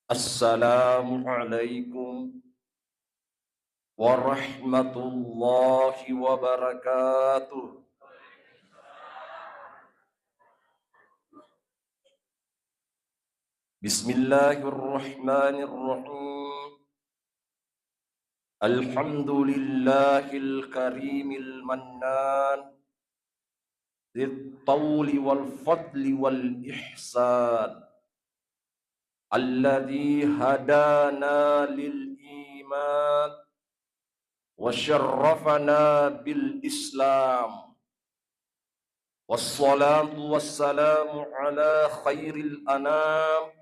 Assalamualaikum warahmatullahi wabarakatuh. Bismillahirrahmanirrahim. Alhamdulillahil karimil mannan, dzit tawli wal fadli wal ihsan, alladzi hadana lil iman wa syarrafana bil islam. Wassalatu wassalamu ala khairil anam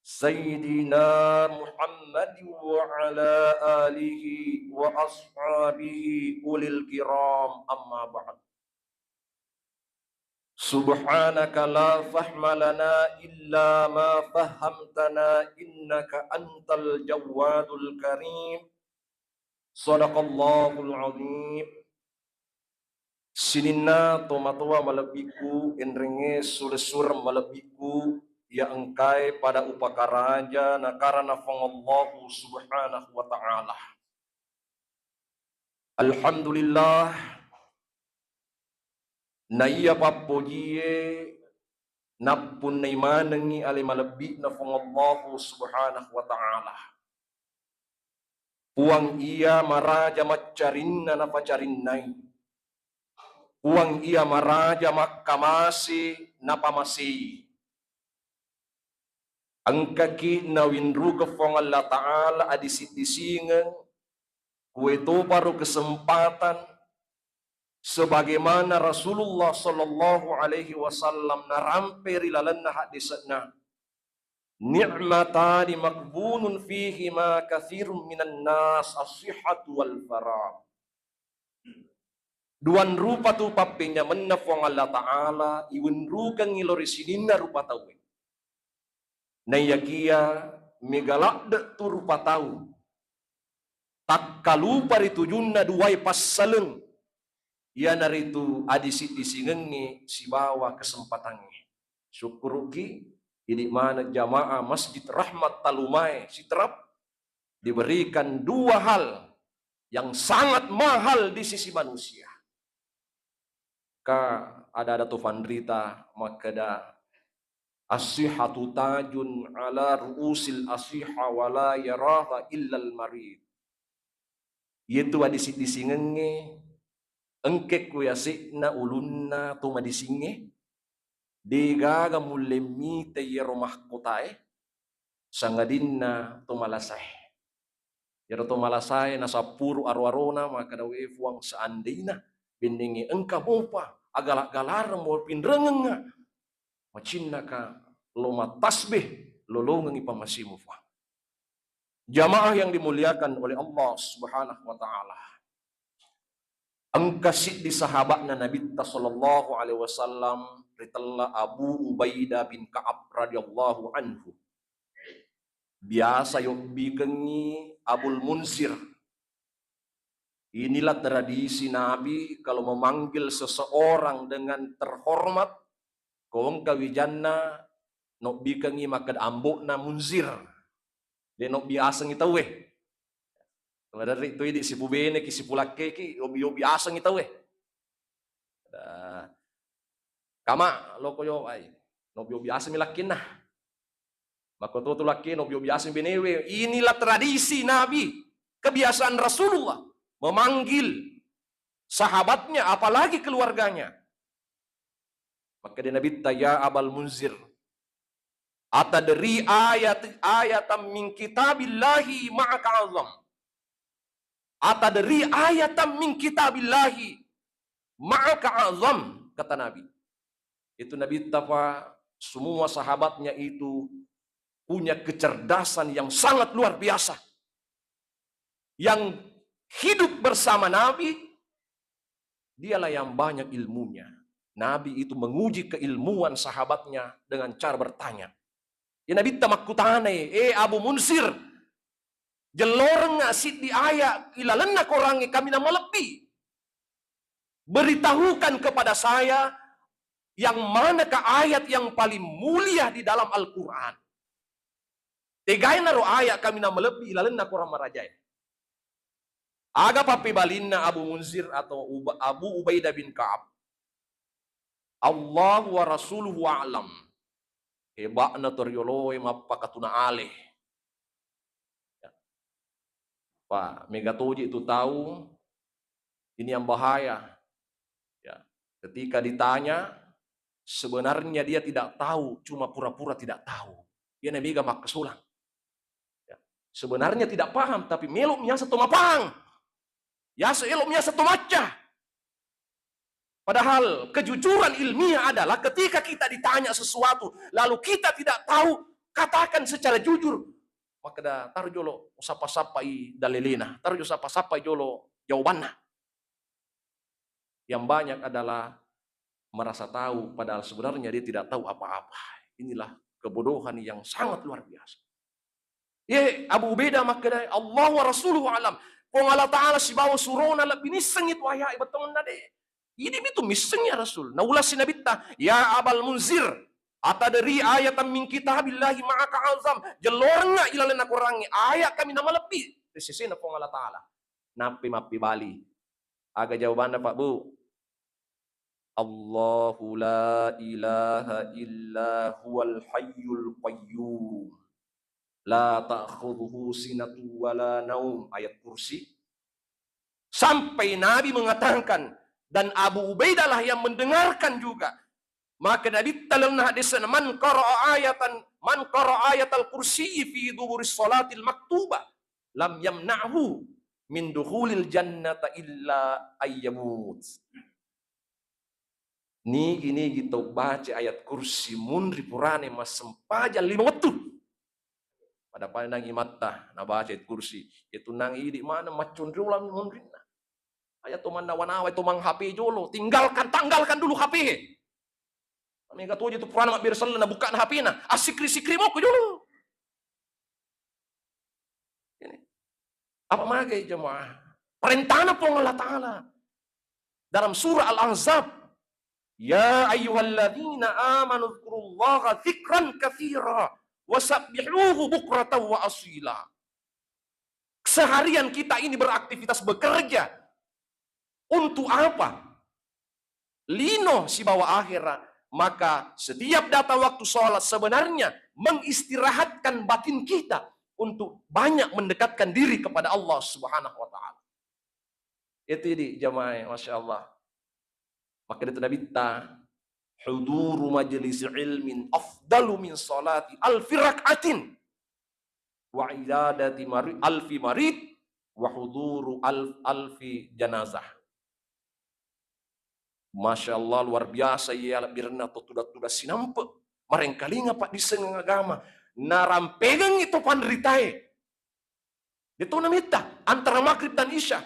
Sayyidina Muhammad wa ala alihi wa ashabihi ulil kiram, amma ba'd. Subhanaka la fahma lana illa ma fahamtana innaka antal jawadul karim. Sadaqallahul azim. Sinina tomatua malabiku enrenge suresur malabiku ya engkai pada upakaraja nakarana fangallahu subhanahu wa ta'ala. Alhamdulillah na iya papojie napun na imanangi ale malabi na fangallahu subhanahu wa ta'ala. Puang iya maraja macarinna na pacarinnai. Puang iya maraja makamasi na pamasi. Angkaki na winruga fong Allah Ta'ala adisisingan kuito paru kesempatan sebagaimana Rasulullah sallallahu alaihi wasallam naramperi lalanna hadisatna ni'matani makbunun fihi ma kathirun minan nas as-sihhatu wal farah. Duan rupa tu papinya menna fong Allah Ta'ala iwenrugan ngilori sinina rupa tawin na yakia megalak tu rupa tahu tak kalupa ritujunna duwai passaleng ya naritu adisit disingengi si bawa kesempatannya syukuruki ini mana jamaah Masjid Rahmat Talumai Sitrap diberikan dua hal yang sangat mahal di sisi manusia. Ada tu Fandrita makada as-sihhatu tajun ala ru'usil asihha wala yaraha illal marid. Yaitu adisit disingenge engke kuyasikna ulunna tu madisinge degaga mulemi te yeromah kotae sangadinna tu malasai. Yero tu malasai na sapuru arwarona maka dawe fuang seandina bendingi engka mopa agalak-galar mo pinrengenga macinna ka loma tasbih lolongang ipamasimu fa. Jamaah yang dimuliakan oleh Allah Subhanahu wa taala. Angkasit di sahabatna Nabi sallallahu alaihi wasallam ritalla Abu Ubaidah bin Ka'ab radhiyallahu anhu. Biasa yok bikengi Abul Munsir. Inilah tradisi Nabi kalau memanggil seseorang dengan terhormat kong kawijanna nok bikengi makad ambokna Munzir. Dia nok biasa ngitaw eh. Dari itu di si pubene ki si pulakke ki obi biasa ngitaw eh. Kama loko yo ay nobyo biasa milakin nah. Makoto tu laki nobyo biasa binewe. Inilah tradisi Nabi, kebiasaan Rasulullah memanggil sahabatnya apalagi keluarganya. Maka dia Nabi ya Abal Munzir atadri ayatam min kitabillahi ma'aka azam. Atadri ayatam min kitabillahi ma'aka azam, kata Nabi. Itu Nabi tafa semua sahabatnya itu punya kecerdasan yang sangat luar biasa. Yang hidup bersama Nabi, dialah yang banyak ilmunya. Nabi itu menguji keilmuan sahabatnya dengan cara bertanya. Ya Nabi tamakutane, Abu Munsir, jeloreng asid di ayat, ilalenna korangi kami nama lebih. Beritahukan kepada saya, yang manakah ayat yang paling mulia di dalam Al-Quran. Tegai na ro aya kami na melebi ilalan na kurang marajay. Aga papi balinna Abu Munzir atau Abu Ubaidah bin Ka'ab. Allah wa rasuluhu a'lam. Hebakna terioloy mapakatuna aleh. Pak Megatoji itu tahu ini yang bahaya. Ya. Ketika ditanya, sebenarnya dia tidak tahu, cuma pura-pura tidak tahu. Dia nemiga mak kesulang. Ya. Sebenarnya tidak paham, tapi meluknya satu mapang. Ya seeloknya satu maca. Padahal kejujuran ilmiah adalah ketika kita ditanya sesuatu, lalu kita tidak tahu, katakan secara jujur. Maka dah taruh jolo sapa-sapai dalilina, taruh jolo sapa-sapai jolo jawabannya. Yang banyak adalah merasa tahu, padahal sebenarnya dia tidak tahu apa-apa. Inilah kebodohan yang sangat luar biasa. Ya Abu Ubaidah maka Allah wa rasuluhu alam. Kung Allah Ta'ala si bawa surona la binisang itu ayah ibatong nade. Ini itu misengnya Rasul. Naulah sinabita ya Abal Munzir atadari ayatan min kitabillahi ma'aka azam. Jelornya ilalan aku rangi ayat kami nama lebih. Sisi na kung Allah Ta'ala. Napi mapi bali. Aga jawabannya Pak Bu. Allahu la ilaha illa huwal hayyul qayyum. La ta'khudhuhu sinatu wala naum. Ayat kursi. Sampai Nabi mengatakan, dan Abu Ubaidah lah yang mendengarkan juga. Maka Nabi talana hadisan man qara'a ayatal kursi fi dhuhuris salatil maktubah lam yamna'hu min dukhulil jannata illa ayyamut. Ni gitu baca ayat kursi munri purane mas sempaja 5 waktu. Pada pandang imata na baca ayat kursi itu nang idi mana macun ulang munrina. Ayat tuman nawan-nawa itu mang HP jolo, tanggalkan dulu HP. Kami kata itu purana mak birsal na bukaan HP na, asikri-sikri mo ko jolo. Ini. Apa magai jemaah? Perintahna po Allah Ta'ala. Dalam surah Al-Ahzab, ya ayyuhalladzina amanu dzkurullaha dzikran katsira wasabbihuhu bukratan wa asila. Seharian kita ini beraktivitas bekerja. Untuk apa? Lino si bawa akhirat. Maka setiap datang waktu sholat sebenarnya mengistirahatkan batin kita untuk banyak mendekatkan diri kepada Allah Subhanahu wa Ta'ala. Itu di jamaah, masya Allah. Maka itu Nabi ta huduru majlis ilmin afdalu min salati alfi rak'atin wa idadati alfi marid wa huduru alfi janazah. Masya Allah luar biasa ya birna tuda sinampe marengkalinga pak diseng agama narampegang itu panderitai itu namita antara maghrib dan isya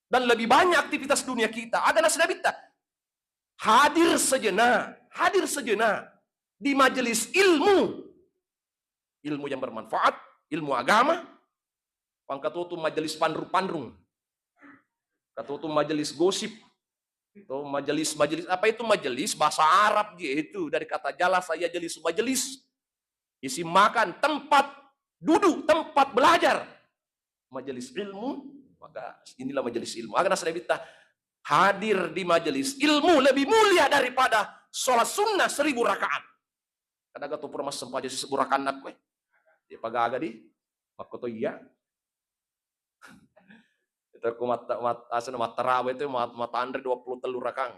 dan lebih banyak aktivitas dunia kita ada nasnabita hadir sejenak di majelis ilmu yang bermanfaat, ilmu agama. Pangkatutu majelis pandrung katutu majelis gosip. Itu majelis apa itu majelis bahasa Arab gitu dari kata jala saya jelis majelis isi makan tempat duduk tempat belajar majelis ilmu maka inilah majelis ilmu agar nasabita hadir di majelis ilmu lebih mulia daripada sholat sunnah 1000 rakaat kadang kata pura mas sempaja 1000 rakaat nak we dia pagaga di makoto iya itu ku asana matarawe itu mata andre 23 rakang.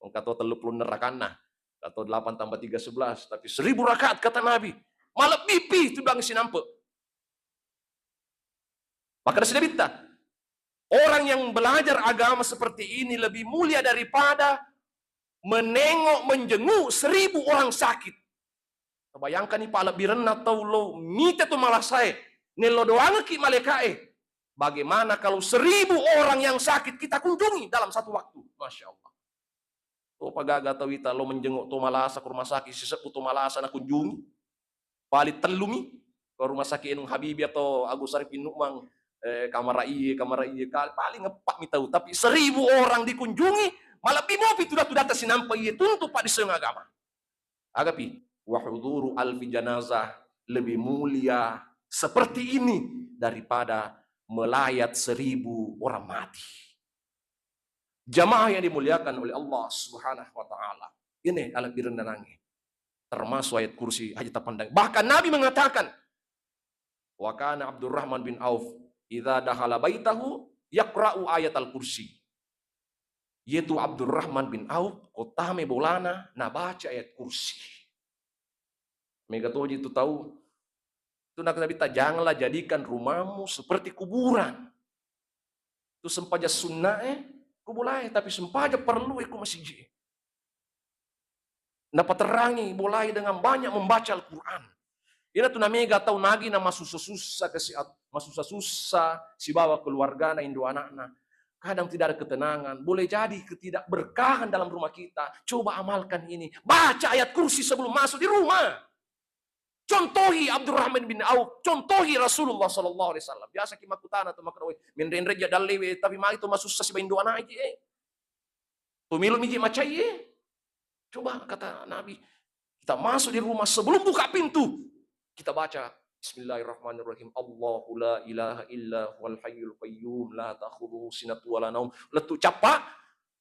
Wong kato 30 rakang nah. Kato 8 tambah 3 11 tapi 1000 rakaat kata Nabi. Malah pipi itu bang sinampe. Maka sudah bita. Orang yang belajar agama seperti ini lebih mulia daripada menengok menjenguk 1000 orang sakit. Bayangkan nih pala birenna taulo mita tu malah saya. Nelo doang ki malekae. Bagaimana kalau 1000 orang yang sakit kita kunjungi dalam satu waktu? Masya Allah. Tuh pagaga tawita lo menjenguk tu malasa ke rumah sakit sisep tu malasa na kunjungi. Palit telumi ke rumah sakit Enung Habibi atau Agus Arifin Nukmang kamar iya paling ngepak mi tahu tapi 1000 orang dikunjungi malah bimopi tuh data sinampai itu untuk pak di agama. Agapi wa huduru alfi janazah lebih mulia seperti ini daripada melayat 1000 orang mati. Jamaah yang dimuliakan oleh Allah Subhanahu wa taala. Ini alam birendanangi. Termasuk ayat kursi aja terpandang. Bahkan Nabi mengatakan, wa kana Abdurrahman bin Auf idza dakhala baitahu yaqra'u ayat al-kursi. Yaitu Abdurrahman bin Auf kotame bolana na baca ayat kursi. Mega toji itu tahu. Itu nak Nabi janganlah jadikan rumahmu seperti kuburan. Itu sempaja sunnah kubulai tapi sempaja perlu iku masjid. Dapat terangi mulai dengan banyak membaca Al-Quran. Ini tuh namanya tahu nagi nama susah-susah susah si bawa keluarga na indo anak-anak. Kadang tidak ada ketenangan, boleh jadi ketidakberkahan dalam rumah kita. Coba amalkan ini, baca ayat kursi sebelum masuk di rumah. Contohi Abdurrahman bin Auf, contohi Rasulullah sallallahu alaihi wasallam. Biasa kita makutana atau makrawai, menrenreja dalewe tapi mari itu masuk sa si indo anak aja. Tumilu miji macai. Coba kata Nabi, kita masuk di rumah sebelum buka pintu, kita baca Bismillahirrahmanirrahim. Allahu la ilaha illa huwal hayyul qayyum la ta'khudhuhu sinatun wa la naum. Letu capa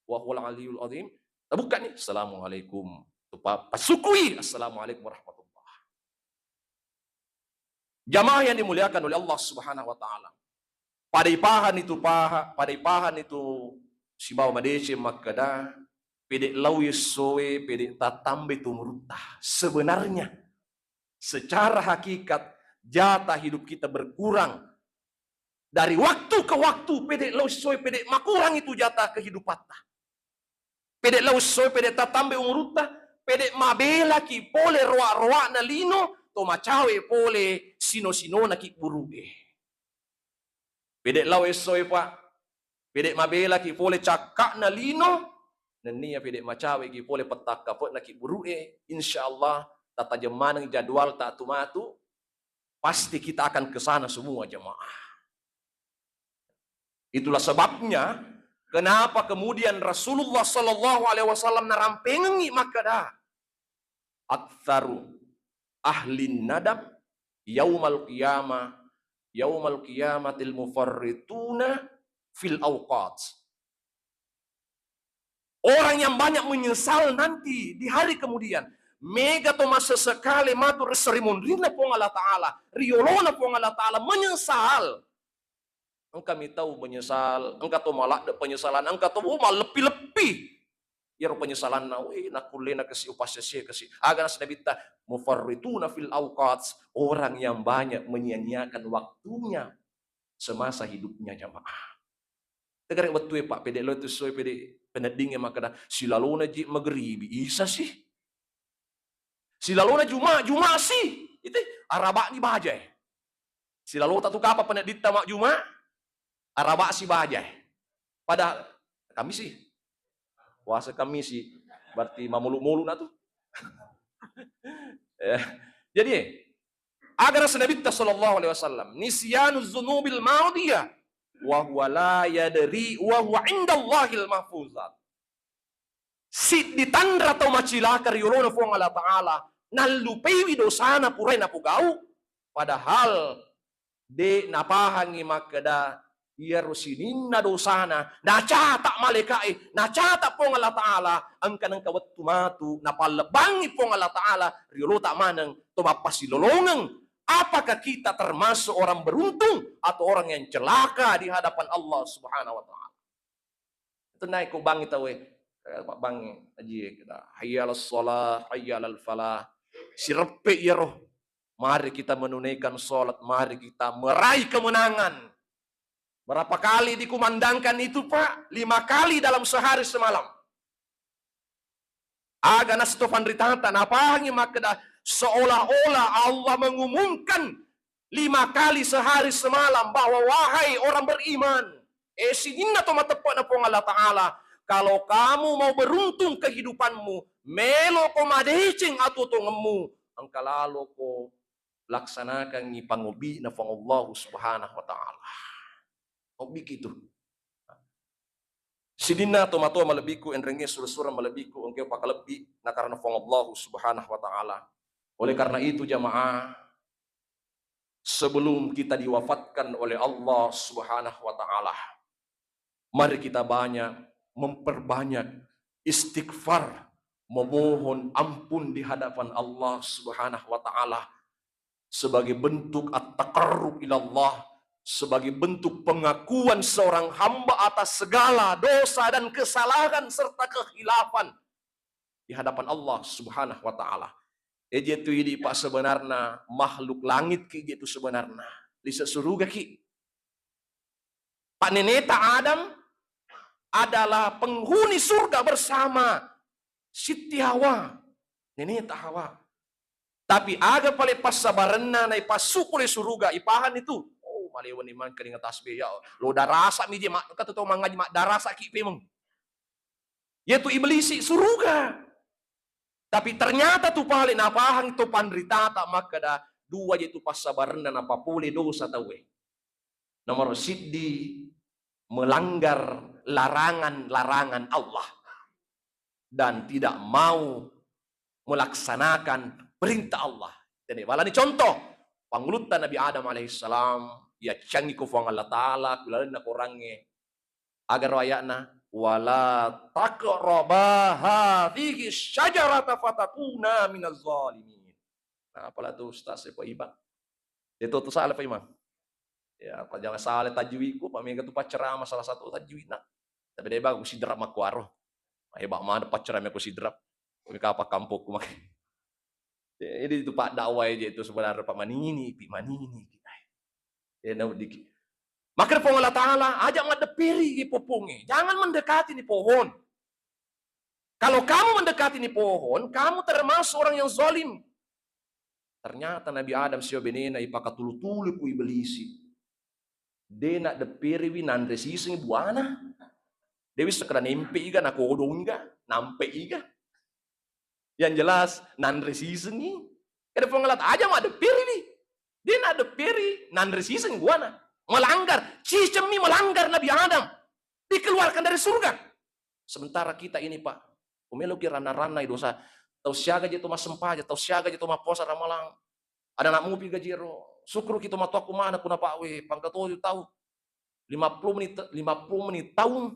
wa huwal aliyul azim. Buka nih, Assalamualaikum. Pasukui, Assalamualaikum warahmatullahi. Jamaah yang dimuliakan oleh Allah Subhanahu wa taala. Padaipahan itu si bawa madece makada pede lawis soe pede tatambe tumurutah. Sebenarnya secara hakikat jatah hidup kita berkurang dari waktu ke waktu. Pede lawis soe pede makurang itu jatah kehidupan. Pede lawis soe pede tatambe umurutah pede mabela ki pole roa na lino to macawe pole sino na ki buruge. Pede lawis soe pak pede mabela ki pole cakak na lino nenia pede macawe ki pole petak kapot na ki buruge. Insyaallah tata jemanang jadwal tak tumatu pasti kita akan ke sana semua jemaah. Itulah sebabnya kenapa kemudian Rasulullah sallallahu alaihi wasallam narampengi makada aktsaru ahlin nadam yaumal qiyamatil mufarrituna fil awqat. Orang yang banyak menyesal nanti di hari kemudian. Mega to masa sekali matur serimundrina pong Allah Ta'ala. Riolona pong Allah Ta'ala menyesal. Engkau tahu menyesal. Engkau to malak de penyesalan. Engkau to lebih-lebih. Ya penyesalan na nakulena kasi upasya kasi. Agar nasnabita mufarrituna fil awqats. Orang yang banyak menyia-nyiakan waktunya semasa hidupnya jamaah. Tegarek betul pak pede lo tu soy pede penedingnya makada silalona ji magribi isa sih. Silalona juma sih. Itu araba ni bajai. Silalo tak tu kapa penedita mak juma araba si bajai. Pada kami sih. Puasa kami sih berarti mamulu-mulu na tu. Jadi agar Nabi sallallahu alaihi wasallam nisyanuz dzunubil madiyah wa huwa la yadri wa huwa indallahil mahfuzat. Si ditandra atau macilaka riulona fong Allah Ta'ala nalupewi dosana purai na pugau padahal de napahangi makada iya rusinin na dosana nacata malaikai nacata pong Allah Ta'ala ang kanang kawat tumatu napalabangi pong Allah Ta'ala riulo tak manang tumapasilolongang. Apakah kita termasuk orang beruntung atau orang yang celaka di hadapan Allah Subhanahu wa taala? Itu naik ko bang itawe. Pak bang aji kita hayyal shalah hayyal falah. Sirepe ya roh. Mari kita menunaikan salat, mari kita meraih kemenangan. Berapa kali dikumandangkan itu, Pak? 5 kali dalam sehari semalam. Aga nastofan ritatan apa hangi makda seolah-olah Allah mengumumkan 5 kali sehari semalam bahwa wahai orang beriman, sinina to matepat na pong Allah Ta'ala, kalau kamu mau beruntung kehidupanmu, melo ko madecing atau tongemu, angka lalo ko laksanakan ni pangubi na pong Allah Subhanahu wa Ta'ala. Obi gitu. Sidina to mato malabiku enrenge surah-surah malabiku engkau pakalebi na karena pong Allah Subhanahu wa Ta'ala. Oleh karena itu jamaah, sebelum kita diwafatkan oleh Allah Subhanahu wa taala, mari kita memperbanyak istighfar, memohon ampun di hadapan Allah Subhanahu wa taala sebagai bentuk at-taqarrub ilallah, sebagai bentuk pengakuan seorang hamba atas segala dosa dan kesalahan serta kekhilafan di hadapan Allah Subhanahu wa taala. Itu ini Pak sebenarnya makhluk langit ki itu sebenarnya di surga ki. Pak neneta Adam adalah penghuni surga bersama Siti Hawa, neneta Hawa. Tapi aga pale pas sabarenna nai pasuk oleh surga ipahan itu. Oh, malewan iman ka dengan tasbih ya. Lo darasa mi je mak kata to mangaji mak darasa ki pemeng. Yaitu iblis surga. Tapi ternyata tu pale napahan tu pandrita tak maka dah dua yaitu pas sabarenna napa pole dosa tawe. Nomor siddi melanggar larangan-larangan Allah dan tidak mau melaksanakan perintah Allah. Jadi walani contoh pangulutan Nabi Adam alaihissalam ya canggih ku Allah taala kulalin nak orangnya agar wayakna wala taqraba hadhihi syajarata fatakuna minaz zalimin. Nah, apalah tu ustaz apa iba. Itu tu salah Pak Imam. Ya, apa jangan salah tajwidku, pamega tu pacara salah satu tajwid nak. Tapi dia bagus sidrap makuaro. Hebat mana pacara aku sidrap. Kami apa kampungku mak. Jadi itu Pak dakwah aja itu sebenarnya Pak Manini, Pi Manini. Ya, dikit. Maka Allah Ta'ala ajak mendepiri popongnya. Jangan mendekati ni pohon. Kalau kamu mendekati ni pohon, kamu termasuk orang yang zalim. Ternyata Nabi Adam siya benena ipakatulu-tulu ku iblisi. Dia nak depiri wi nan resising buana. Dewi sekedar nempe iga nak kodong iga, nampe iga. Yang jelas nan resising ni. Kada pengelat aja mah depiri wi. Dia nak depiri nan resising buana. Melanggar, cicemi melanggar Nabi Adam, dikeluarkan dari surga. Sementara kita ini Pak, umelo rana-rana dosa, tau siaga jitu mas sempaja, tau siaga jitu mas posa ramalang, ada nak mupi gajero, sukru kita matu aku mana kuna Pak we, pangkato tahu, 50 menit tahun,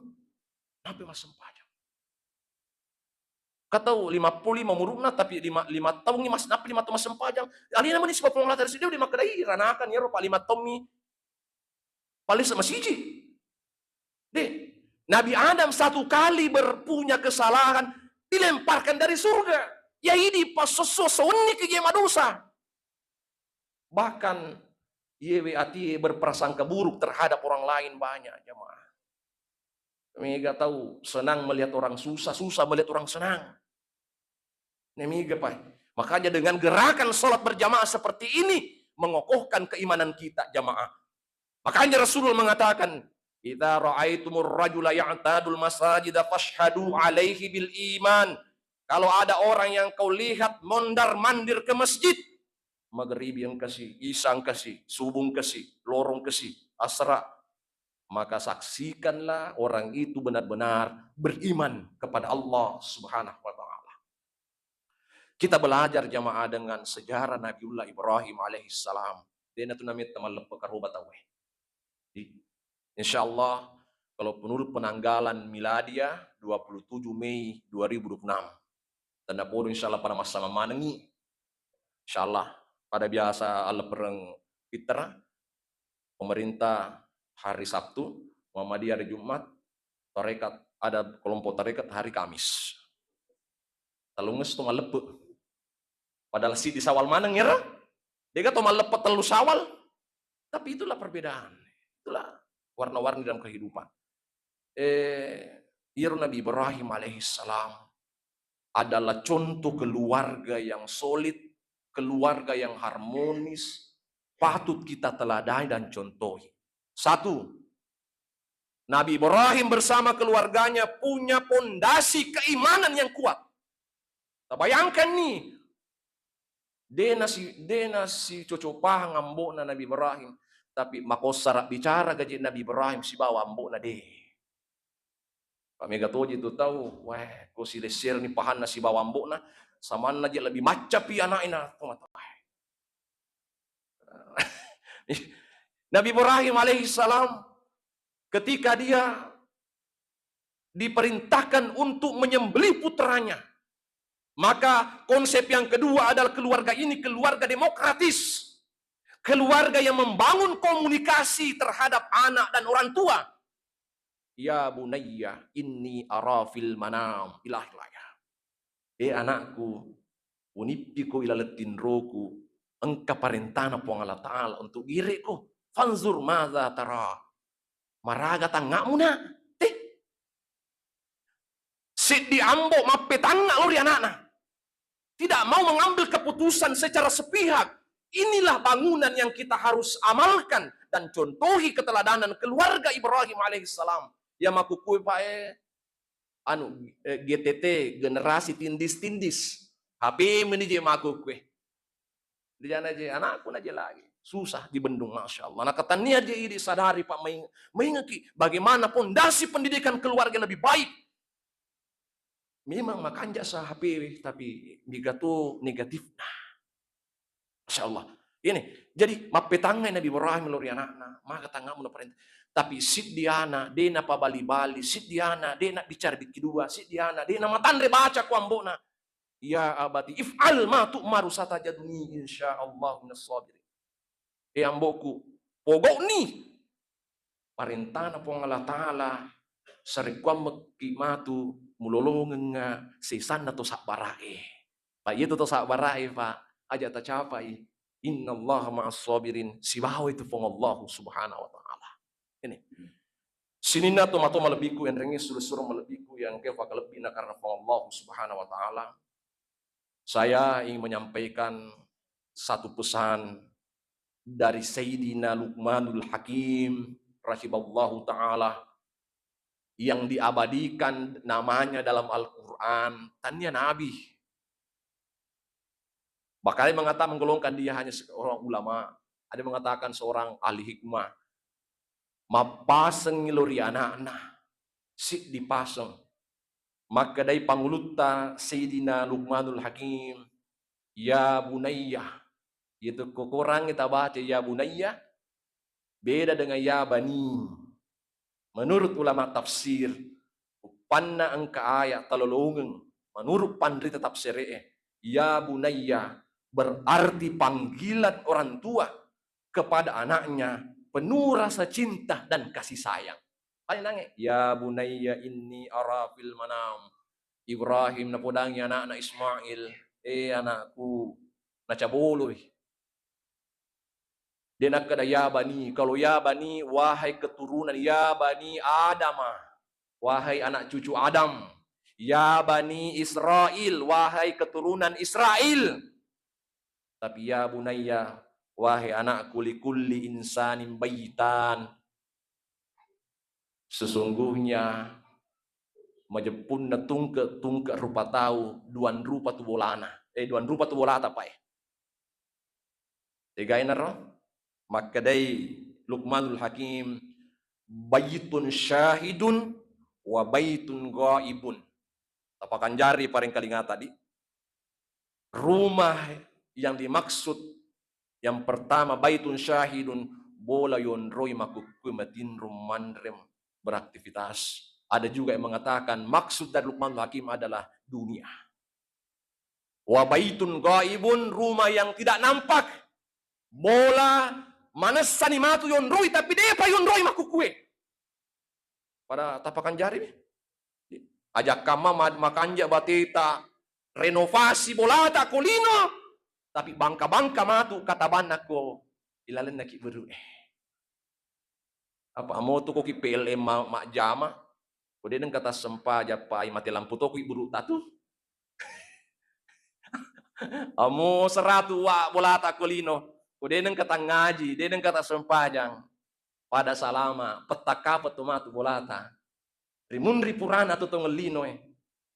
nabi mas sempaja. Katau 55 muruna tapi 5 tahun ni mas napi 5 tahun mas sempajang. Alina mani sebab pengelat dari situ di makadai ranakan ya ro 5 tahun ni. Paling sama siji. Deh, Nabi Adam satu kali berpunya kesalahan dilemparkan dari surga. Ya ini pas sesuatu ke dosa. Bahkan yewe ati berprasangka buruk terhadap orang lain banyak jemaah. Mega tahu senang melihat orang susah, susah melihat orang senang. Nemiga Pak. Makanya dengan gerakan sholat berjamaah seperti ini mengokohkan keimanan kita jamaah. Makanya Rasulullah mengatakan, "Idza ra'aitumur rajula ya'tadul masajida fashhadu 'alaihi bil iman." Kalau ada orang yang kau lihat mondar-mandir ke masjid, maghrib yang kasih, isang kasih, subuh kasih, lorong kasih, asra, maka saksikanlah orang itu benar-benar beriman kepada Allah Subhanahu wa taala. Kita belajar jamaah dengan sejarah Nabiullah Ibrahim alaihissalam. Dia itu namanya teman lepa karubat tawe. Insya Allah kalau menurut penanggalan miladia 27 Mei 2026 tanda podo insya Allah pada masa memanengi insya Allah pada biasa Allah perang fitra pemerintah hari Sabtu, Muhammadiyah hari Jumat, tarekat ada kelompok tarekat hari Kamis. Talunges tu malepe padahal si di sawal maneng ya dia kata malepe telu sawal tapi itulah perbedaan. Itulah warna-warni dalam kehidupan. Nabi Ibrahim alaihissalam adalah contoh keluarga yang solid, keluarga yang harmonis, patut kita teladani dan contohi. Satu, Nabi Ibrahim bersama keluarganya punya pondasi keimanan yang kuat. Kita bayangkan nih, dia si cocopah ngambok na Nabi Ibrahim. Tapi makosara bicara gaji Nabi Ibrahim si bawa ambok na deh. Kami gatoji itu tahu, wah, ko si lesir ni pahan na si bawa ambok na, sama na lebih macap pi anak ina. Nabi Ibrahim alaihissalam ketika dia diperintahkan untuk menyembelih putranya, maka konsep yang kedua adalah keluarga ini keluarga demokratis. Keluarga yang membangun komunikasi terhadap anak dan orang tua. Ya bunayya inni ara fil manam ilahilaya. Anakku, unipiko ilaletin roku, engka parentana po Allah Ta'ala untuk diriku. Fanzur madza tara. Maraga tangakmu na. Sit diambo mapetanga lori anak-anak. Tidak mau mengambil keputusan secara sepihak. Inilah bangunan yang kita harus amalkan dan contohi keteladanan keluarga Ibrahim alaihissalam. Yang makukui pae GTT generasi tindis-tindis. HP menije makukui. Dia aja anakku aja lagi. Susah di Bendung, Masya Allah. Nah katanya dia disadari Pak mengingaki bagaimana pondasi pendidikan keluarga lebih baik. Memang makan jasa HP tapi negatif negatif. Masya Allah. Ini jadi mapetangnya Nabi Ibrahim lori anak-anak, maka tanggamu perintah. Tapi sit diana, dena pa bali-bali, sit diana, dena bicara kedua, sit diana, dena matandre baca ku ambona. Ya abati, if'al ma tu'maru satajaduni insyaallah minas sabirin. Amboku, pogok ni. Parintana po Allah Ta'ala, sarikuam mekimatu, mulolongan nga, sisana to sakbarae. Pak, itu to sakbarae, Pak. Aja tak capai innallaha ma'as sabirin sibawa itu pong Allah subhanahu wa ta'ala. Ini sinina to mato malebiku yang rengi suruh malebiku yang kefa kalebina karena pong Allah subhanahu wa ta'ala. Saya ingin menyampaikan satu pesan dari Sayyidina Luqmanul Hakim rahimallahu ta'ala yang diabadikan namanya dalam Al-Quran. Tanya Nabi. Bahkan mengatakan menggolongkan dia hanya seorang ulama. Ada mengatakan seorang ahli hikmah. Mapasang ngilori anak-anak. Sik dipasang. Maka dari panguluta Sayyidina Luqmanul Hakim. Ya bunayya. Itu kurang kita baca ya bunayya. Beda dengan ya bani. Menurut ulama tafsir. Panna angka ayat talolongan. Menurut pandri tetap syari'ah. Ya bunayya. Berarti panggilan orang tua kepada anaknya penuh rasa cinta dan kasih sayang. Ya bunayya inni ara fil manam. Ibrahim napodangi anak-anak Ismail. Anakku nacaboloy. Dia nak kada ya bani. Kalau ya bani, wahai keturunan ya bani Adamah. Wahai anak cucu Adam. Ya bani Israel. Wahai keturunan Israel. Tapi ya bunayya, wahai anakku likulli insanin baitan. Sesungguhnya majepun na tungke rupa tahu duan rupa tu bolana. Duan rupa tu bolata pa Tiga inaro. Maka dari Luqmanul Hakim baitun syahidun wa baitun ghaibun. Tapakan jari paling kalinga tadi. Rumah yang dimaksud yang pertama baitun syahidun bola yonroi makukui matin rumandrem beraktivitas. Ada juga yang mengatakan maksud dari Luqmanul Hakim adalah dunia. Wa baitun ghaibun rumah yang tidak nampak. Bola manasani matu yonroi tapi dia pa yonroi makukui. Pada tapakan jari ajak kama makanja batita renovasi bola tak kolino. Tapi bangka-bangka matu kataban ako ilalan na kiberu Apa amo to ko ki PLM mak jama. Kode nang kata sempa japai mati lampu to ko iburu tatu. Amo seratu wa bolata kolino. Kode nang kata ngaji, de nang kata sempajang. Pada salama petaka petumatu bolata. Rimunri purana to ngelino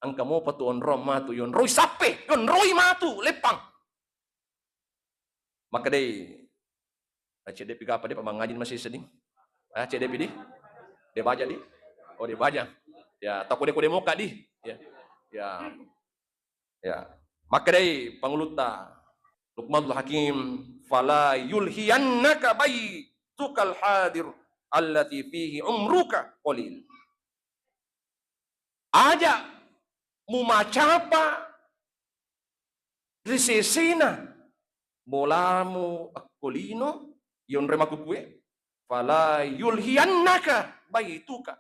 Ang kamo patuon rom matu yon roi sape, yon roi matu lepang. Maka deh, CDP apa dia pemangajin masih seding? CDP di? Dia baca di? Oh dia baca. Ya, tak kode muka di? Ya. Maka deh panguluta Luqmanul Hakim, fala yulhiyannaka baitukal hadir allati fihi umruka qalil. Aja mumacapa risesina molamu akolino yon remaku kue fala yulhiyannaka baituka.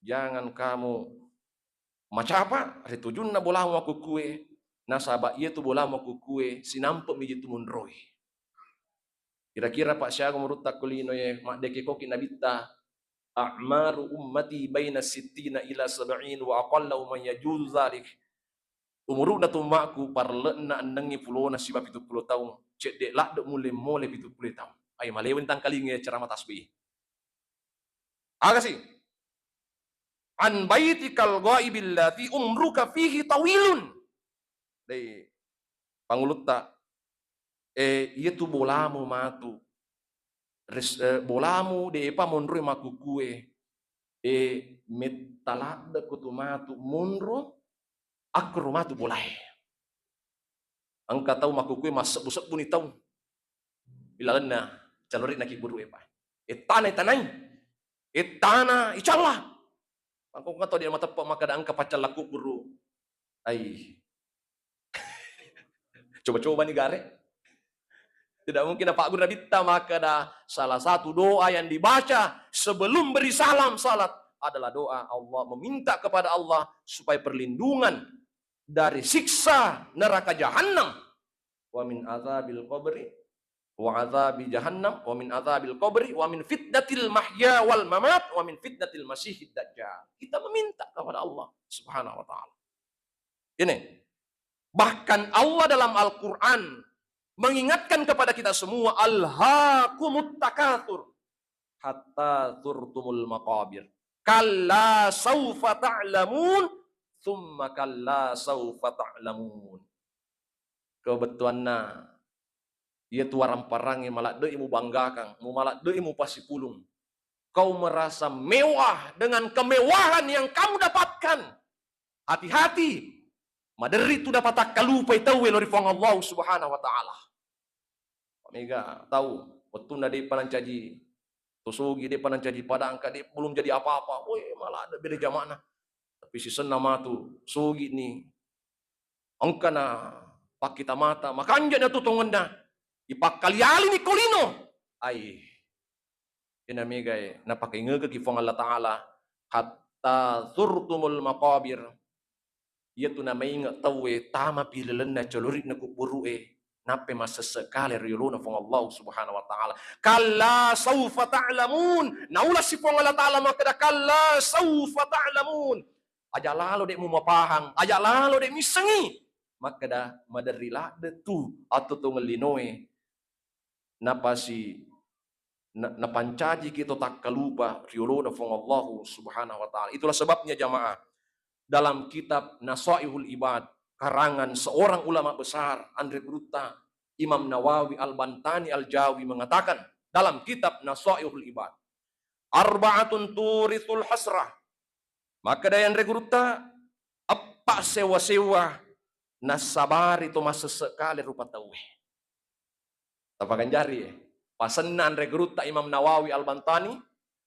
Jangan kamu macapa retujun na bolamu aku kue nasaba iya tu bolamu aku kue sinampo miji tu munroi. Kira-kira Pak Syago menurut takulino ya mak deke koki nabita a'maru ummati baina sittina ila sab'in wa aqallu man yajuz zalik. Umuruna tu makku parlena andangi pulona sibab 70 tahun. Cek dek lak dek mule 70 tahun. Ay malewin tang kalinge ceramah tasbih. Aga sih. An baitikal ghaibil lati umruka fihi tawilun. Dei pangulutta iya tu bolamu matu. Bolamu de pa monro maku kue. Metalak de kutu matu monro aku rumatu bolai. Angka tahu maku kue masak busak buni tahu. Bila lena calorit nak iburu epa. Tanai. Tanah icallah. Aku nggak tahu dia mata pak maka angka pacal laku buru. Ai. Coba-coba nih gare. Tidak mungkin Pak Guru Nabita maka dah salah satu doa yang dibaca sebelum beri salam salat adalah doa Allah meminta kepada Allah supaya perlindungan dari siksa neraka jahanam. Wa min azabil qabri wa azabi jahannam wa min azabil qabri wa min fitnatil mahya wal mamat wa min fitnatil masyihid dajjal. Kita meminta kepada Allah Subhanahu wa taala. Ini bahkan Allah dalam Al-Qur'an mengingatkan kepada kita semua alhaakumut takatsur hatta zurtumul maqabir. Kalla saufa ta'lamun thumma kalla saufa ta'lamun. Kebetulanna ia tu orang parang yang malak deui mu banggakan, mu malak deui mu pasi pulung. Kau merasa mewah dengan kemewahan yang kamu dapatkan. Hati-hati. Maderi tu dapat tak kalupa itu welori fang Allah Subhanahu wa taala. Mega tahu waktu nade panancaji tosogi de panancaji padang kade belum jadi apa-apa. Woi malah ada beda jamana. Tapi si senama tu sogi ni angkana pak kita mata makanja na tutungenda ipak kaliali ni kolino. Ai ina mega na pakai ngege ki fang Allah taala hatta zurtumul maqabir. Ia tu nama ingat tahu tama pilelen na colorit na kuburu nape masa sekali riuluna fong Allah Subhanahu wa taala. Kalla saufa ta'lamun. Naulah si fong Allah taala maka dah kalla saufa ta'lamun. Aja lalu dek mu mapahang, aja lalu dek misengi. Maka dah madarilah de tu atau tu ngelinoe. Napa si na pancaji kita tak kalupa riuluna fong Allah Subhanahu wa taala. Itulah sebabnya jamaah dalam kitab Nasaihul Ibad karangan seorang ulama besar Andre Bruta Imam Nawawi Al-Bantani Al-Jawi mengatakan dalam kitab Nasaihul Ibad arba'atun turithul hasrah maka dayan Andre Bruta apa sewa-sewa nasabar itu masa sekali rupa tahu tapakan jari pasenan Andre Bruta Imam Nawawi Al-Bantani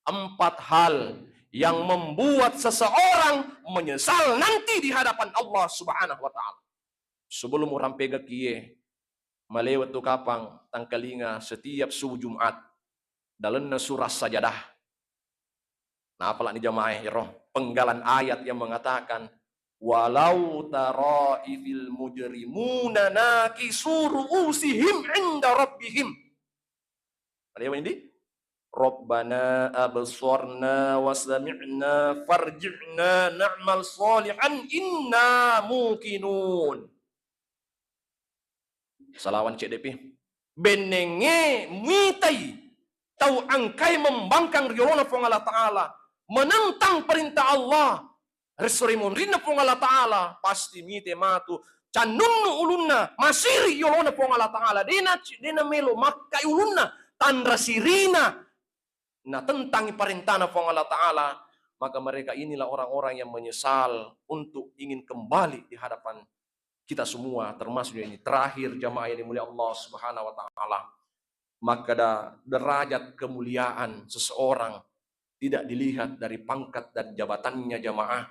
4 hal yang membuat seseorang menyesal nanti di hadapan Allah Subhanahu wa taala. Sebelum orang pega kie malewat tu kapang tangkalinga setiap subuh Jumat dalenna surah Sajadah. Nah, apalah ni jamaah roh penggalan ayat yang mengatakan walau tara idil mujrimuna nakisu ru'usihim 'inda rabbihim. Ada ini? Rabbana absarna wa sami'na farji'na na'mal salihan inna muqinun. Salawan CDP. Benenge mitai tau angkai membangkang riolona fong Allah Ta'ala. Menentang perintah Allah. Resorimun rina fong Allah Ta'ala. Pasti mite matu. Canunnu ulunna. Masiri riolona fong Allah Ta'ala. Dena melo makai ulunna. Tandra sirina. Nah tentang perintah fong Allah Ta'ala, maka mereka inilah orang-orang yang menyesal untuk ingin kembali di hadapan kita semua termasuk ini terakhir jamaah yang dimuliakan Allah Subhanahu wa taala. Maka derajat kemuliaan seseorang tidak dilihat dari pangkat dan jabatannya jamaah.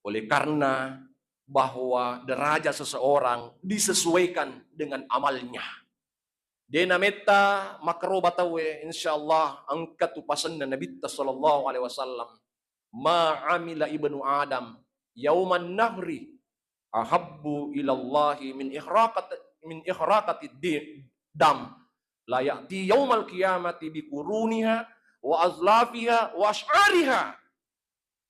Oleh karena bahwa derajat seseorang disesuaikan dengan amalnya. Dena meta makro batawe insyaallah angkat upasan Nabi sallallahu alaihi wasallam. Ma amila ibnu Adam yauman nahri ahabbu ilallahi min ikhraqati dam la ya'ti yaumal qiyamati bi quruniha wa azlafiha wa ash'ariha.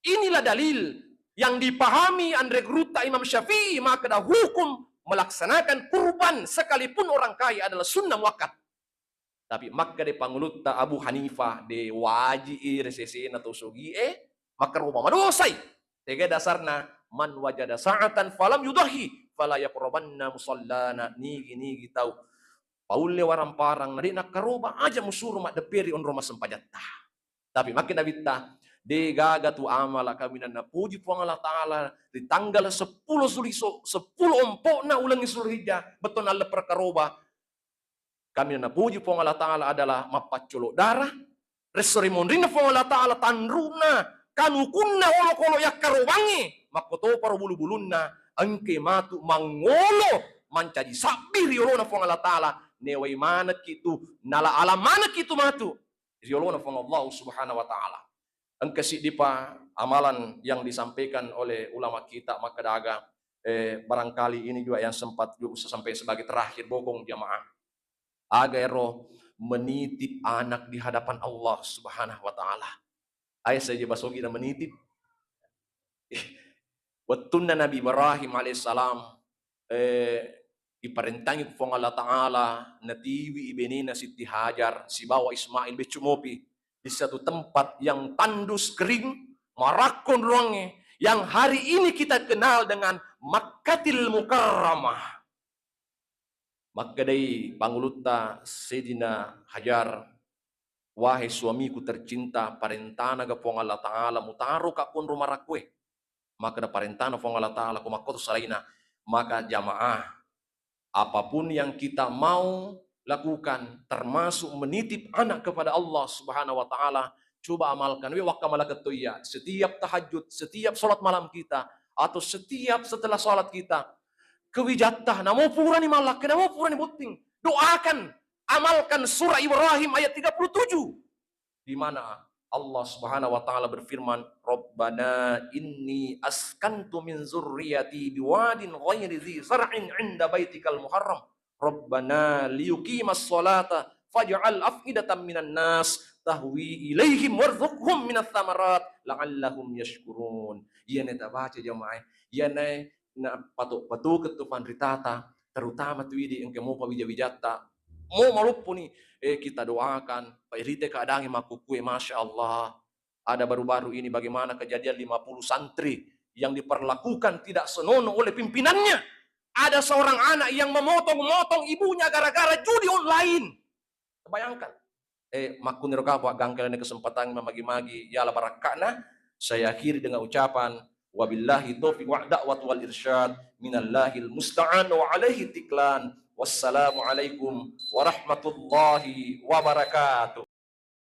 Inilah dalil yang dipahami Andre Gruta Imam Syafi'i, maka dah hukum melaksanakan kurban sekalipun orang kaya adalah sunnah muakkad. Tapi maka de pangulutta Abu Hanifah de waji resesi atau sugi maka rumah madosai. Tega dasarna man wajada sa'atan falam yudahi fala yaqrabanna musallana nigi tahu. Paule warang parang narina karoba aja musuru mak deperi on rumah sempajatta. Tapi makin nabita de gaga tu amala kami na puji puang Allah Ta'ala di tanggal 10 Suliso 10 empok na ulangi Sulhijjah beton ala perkaroba kami na puji puang Allah Ta'ala adalah mapaculok darah resori mondrina puang Allah Ta'ala tanruna kanukunna olo-kolo yak karobangi makoto paro bulu-bulunna angke matu mangolo mancadi sabir yolona puang Allah Ta'ala newai mana kitu nala alam mana kitu matu yolona puang Allah Subhanahu wa Ta'ala. Engkesi dipa amalan yang disampaikan oleh ulama kita maka daga barangkali ini juga yang sempat juga sampai sebagai terakhir bokong jamaah agar menitip anak di hadapan Allah Subhanahu wa taala. Ayah saja basogi dan menitip watunna Nabi Ibrahim alaihissalam diparentangi ku Allah Ta'ala natiwi ibenina Siti Hajar si bawa Ismail becumopi di satu tempat yang tandus kering, marakon ruangnya, yang hari ini kita kenal dengan Makkatil Mukarramah. Maka dari panguluta Sayyidina Hajar, wahai suamiku tercinta, parentana ga pong Allah Ta'ala, mutaro ka kun rumah rakwe. Maka da parentana pong Allah Ta'ala, kumakoto salaina. Maka jamaah, apapun yang kita mau lakukan termasuk menitip anak kepada Allah Subhanahu wa taala, coba amalkan. Setiap tahajud, setiap salat malam kita atau setiap setelah salat kita kewijatah namo purani malak namo purani buting doakan, amalkan surah Ibrahim ayat 37 di mana Allah Subhanahu wa taala berfirman, Rabbana inni askantu min zurriyati biwadin ghairi dzi zar'in 'inda baitikal muharram Rabbana liyuqimas sholata faj'al af'idatan minan nas tahwi ilaihim warzuqhum minats thamarat la'allahum yashkurun. Iyan eta baca jamaah. Iyan na patuk ketupan ritata terutama tu idi engke mo pabija-bijata. Mo malupu ni kita doakan Pak Irite keadangi makukue Masya Allah. Ada baru-baru ini bagaimana kejadian 50 santri yang diperlakukan tidak senonoh oleh pimpinannya. Ada seorang anak yang memotong-motong ibunya gara-gara judi online. Bayangkan. Makun rokawa gangkelan kesempatan memagi-magi ya la barakana. Saya akhiri dengan ucapan wabillahi taufiq wa da'wat wal irsyad minallahil musta'an wa alaihi tiklan. Wassalamualaikum warahmatullahi wabarakatuh.